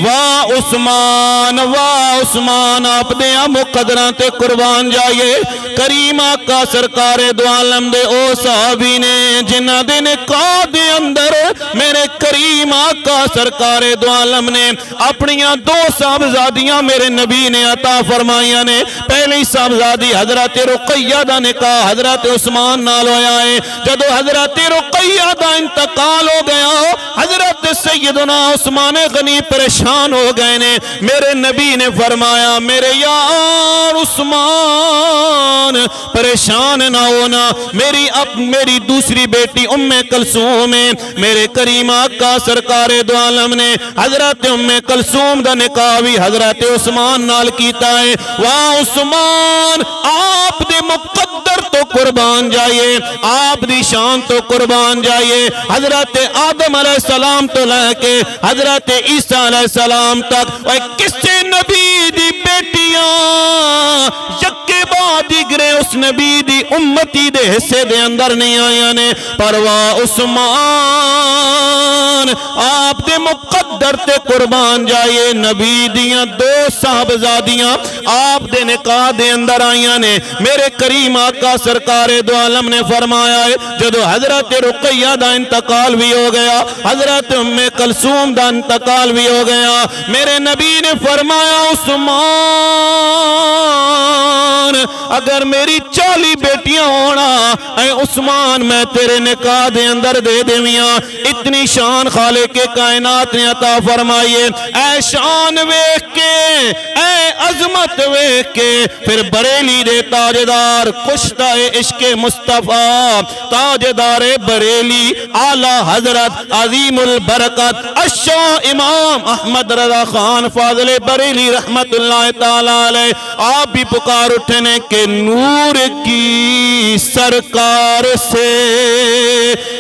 واہ عثمان آپ دیاں مقدران تے قربان جائیے کریم آقا سرکار دو عالم دے او صحابی نے جنہ دے نکاح دے اندر میرے کریم آقا سرکار دو عالم نے اپنیاں دو صاحبزادیاں میرے نبی نے عطا فرمائیاں نے پہلی صاحبزادی حضرت رقیہ دا نکاح حضرت عثمان نال ہویا ہے جدو حضرت رقیہ دا انتقال ہو گیا حضرت سیدنا عثمان غنی پریشان ہو گئے نے میرے نبی نے فرمایا میرے یار عثمان پریشان نہ ہونا میری دوسری بیٹی کلثوم ہے میرے کریم آقا سرکار دو عالم نے حضرت کلثوم دا نکاح بھی حضرت عثمان نال کیتا ہے واہ عثمان آپ دے مقدر تو قربان جائیے آپ دی شان تو قربان جائیے حضرت آدم علیہ السلام تو لے کے حضرت عیسیٰ علیہ السلام تک کسے نبی دی بیٹیاں یکے بعد دیگرے اس نبی دی امتی دے حصے دے اندر نہیں آیا نے پر واہ عثمان آپ دے مقدر تے قربان جائیے نبی دیاں دو صاحبزادیاں آپ دے نکاح دے اندر آئیاں نے میرے کریم آقا سرکار دو عالم نے فرمایا ہے جدو حضرت رقیہ دا انتقال بھی ہو گیا حضرت کلثوم دا انتقال بھی ہو گیا میرے نبی نے فرمایا عثمان اگر میری 40 بیٹیاں ہونا اے عثمان میں تیرے نکاح دے اندر دے دیویاں اتنی شان خالق کائنات نے عطا فرمائیے اے شان ویکھ کے اے عظمت ویکھ کے پھر بریلی دے تاجدار کشتہ عشق مصطفیٰ تاجدار بریلی اعلی حضرت عظیم البرکت الشاہ امام احمد رضا خان فاضل بریلی رحمت اللہ تعالیٰ علیہ آپ بھی پکار اٹھنے کہ نور کی سرکار سے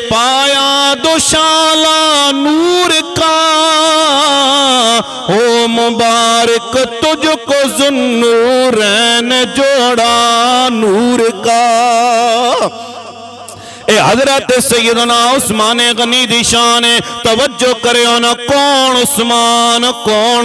پایا دوشالہ نور کا او مبارک تجھ کو ذوالنورین جوڑا نور کا اے حضرت سیدنا عثمان غنی دی شان توجہ کرے ہونا کون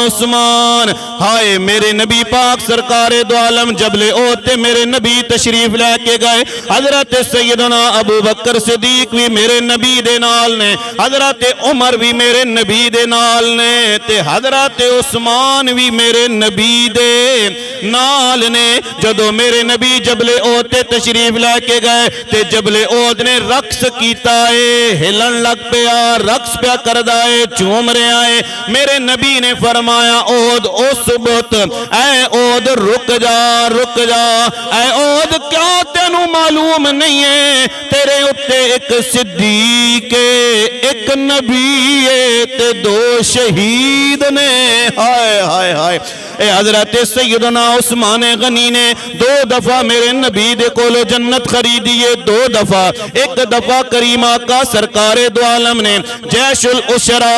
عثمان ہائے میرے نبی پاک سرکار دو عالم جبل اوتے میرے نبی تشریف لے کے گئے حضرت سیدنا ابو بکر صدیق بھی میرے نبی دے نال نے حضرت عمر بھی میرے نبی دے نال نے تے حضرت عثمان بھی میرے نبی دے نال نے جدو میرے نبی جبل اوتے تشریف لے کے گئے تے جبل اوت نے رقص کیتا ہے ہلن لگ پیا رقص پیا کردائے چوم رہے آئے میرے نبی نے فرمایا اود اثبت اے اود رک جا اے اود کیا تینوں معلوم نہیں ہے تیرے اتے ایک صدیق ایک نبی تے دو شہید نے ہائے اے حضرت سیدنا عثمان غنی نے 2 دفعہ میرے نبی دے کولو جنت خریدیے 2 دفعہ ایک دفعہ کریم آقا سرکار دو عالم نے جیش العشرہ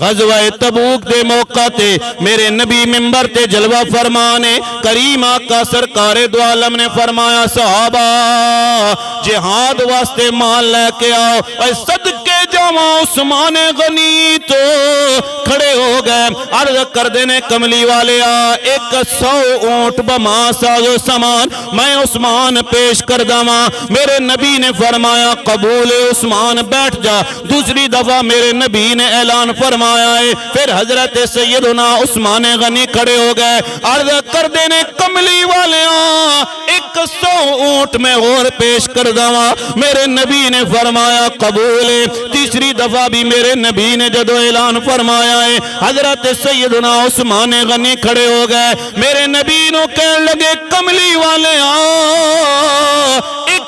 غزوہ تبوک دے موقع تے میرے نبی منبر تے جلوہ فرمانے کریم آقا سرکار دو عالم نے فرمایا صحابہ جہاد واسطے مال لے کے آؤ اے صدقے جاواں عثمان غنی تو کھڑے ہو گئے عرض کر دینے کملی والے 100 اونٹ بما سازو سامان میں عثمان پیش کر داواں میرے نبی نے فرمایا قبول عثمان بیٹھ جا دوسری دفعہ میرے نبی نے اعلان فرمایا ہے پھر حضرت سیدنا عثمان غنی کھڑے ہو گئے عرض کر دینے کملی والے 100 اونٹ میں اور پیش کر داواں میرے نبی نے فرمایا قبول تیسری دفعہ بھی میرے نبی نے جدو اعلان فرمایا ہے حضرت سیدنا عثمان غنی کھڑے ہو گئے میرے نبی نو کہنے لگے کملی والے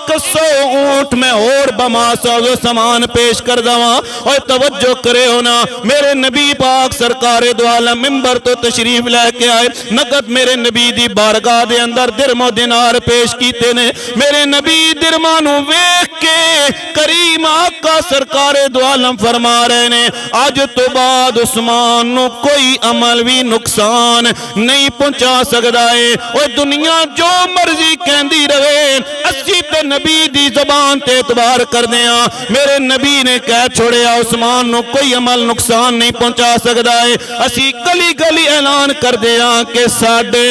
100 اونٹ میں اور بما سازو سامان پیش کر دواں اور توجہ کرے ہونا میرے نبی پاک سرکار دو عالم منبر تو تشریف لے کے آئے نقد میرے نبی دی بارگاہ دے اندر درم و دینار پیش کیتے نے میرے نبی درمانو ویکھ کے کریم آقا سرکار دو عالم فرما رہے نے آج تو بعد عثمان نو کوئی عمل بھی نقصان نہیں پہنچا سکتا ہے اور دنیا جو مرضی کہندی رہے اسی تے نبی دی زبان تے اعتبار کر دیا میرے نبی نے کہہ چھوڑیا عثمان نو کوئی عمل نقصان نہیں پہنچا سکتا ہے اسی گلی گلی اعلان کر دیا کہ ساڈے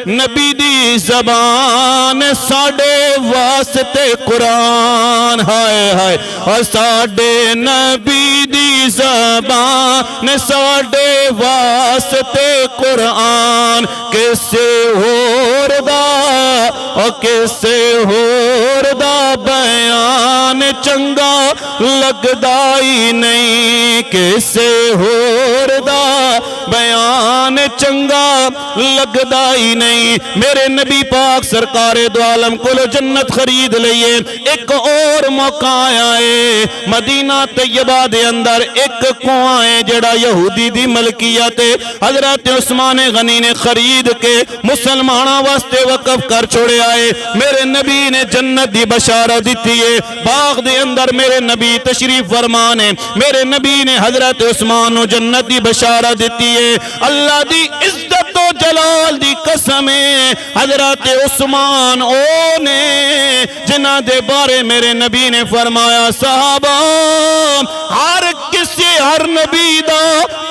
نبی دی زبان ساڈے واسطے قرآن ہائے ہائے اور ساڈے نبی دی زبان ساڈے واسطے قرآن کسے ہور دا اور کسے ہور دا بیان چنگا لگدا ہی نہیں کسے ہور دا بیان چنگا لگدا ہی نہیں میرے نبی پاک سرکار دو عالم کو جنت خرید لئیے ایک اور موقع آیا ہے مدینہ طیبہ دے اندر ایک کنواں ہے جڑا یہودی دی ملکیت ہے حضرت عثمان غنی نے خرید کے مسلمانوں واسطے وقف کر چھوڑے آئے میرے نبی نے جنت دی بشارت دیتی ہے باغ دے اندر میرے نبی تشریف فرمانے میرے نبی نے حضرت عثمان و جنت دی بشارت دیتی ہے اللہ دی عزت و جلال دی قسم ہے حضرت عثمان نے جنہ دے بارے میرے نبی نے فرمایا صحابہ ہر کسی ہر نبی دا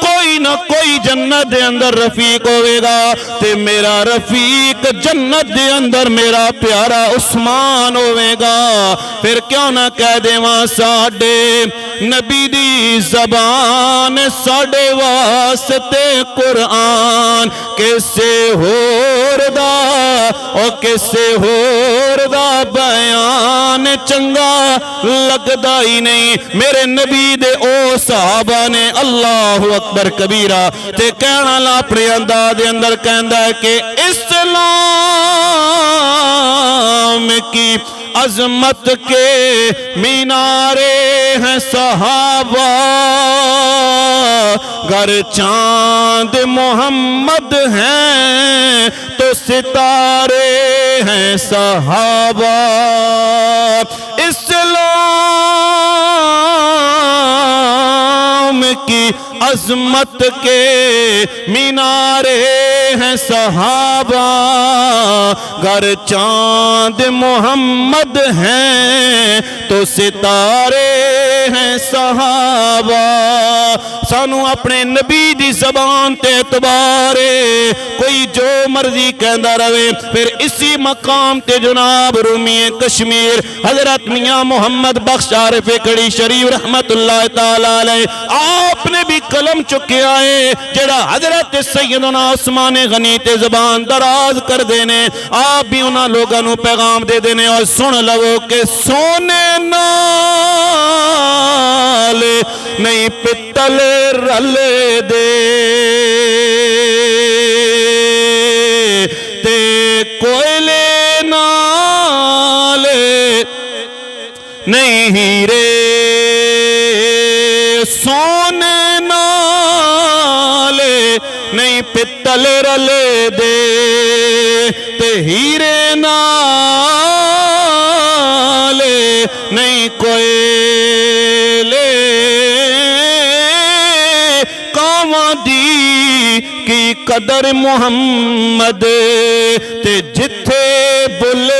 کوئی نہ کوئی جنت دے اندر رفیق ہوئے گا تے میرا رفیق جنت دے اندر میرا پیارا عثمان ہوئے گا پھر کیوں نہ کہہ دے وہاں ساڑھے نبی دی زبان ساڑھے واسطے قرآن کسے ہور دا اور کسے ہور دا بیان چنگا لگدا ہی نہیں میرے نبی دے او صحابہ نے اللہ اکبر کبیرہ تے کہنا لا اپنے انداز دے اندر کہندا ہے کہ اسلام کی عظمت کے مینارے ہیں صحابہ گر چاند محمد ہیں تو ستارے ہیں صحابہ اسلام کی عظمت کے مینارے ہیں صحابہ گر چاند محمد ہیں تو ستارے ہیں صحابہ سانو اپنے نبی دی زبان تے اعتبارے کوئی جو مرضی کہندا رہے پھر اسی مقام تے جناب رومی کشمیر حضرت میاں محمد بخش عارف کڑی شریف رحمت اللہ تعالی علیہ آپ نے بھی قلم چکے آئے جڑا حضرت سیدنا عثمان غنی تے زبان دراز کر دینے آپ بھی انہاں لوگاں نو پیغام دے دینے اور سن لو کہ سونے نال نہیں پتل رل دے تے کوئلے نال نہیں ہیرے سونے نال نہیں پتل رل دے تے ہیرے نال نہیں کوئلے کاواں دی کی قدر محمد تے جتھے بلے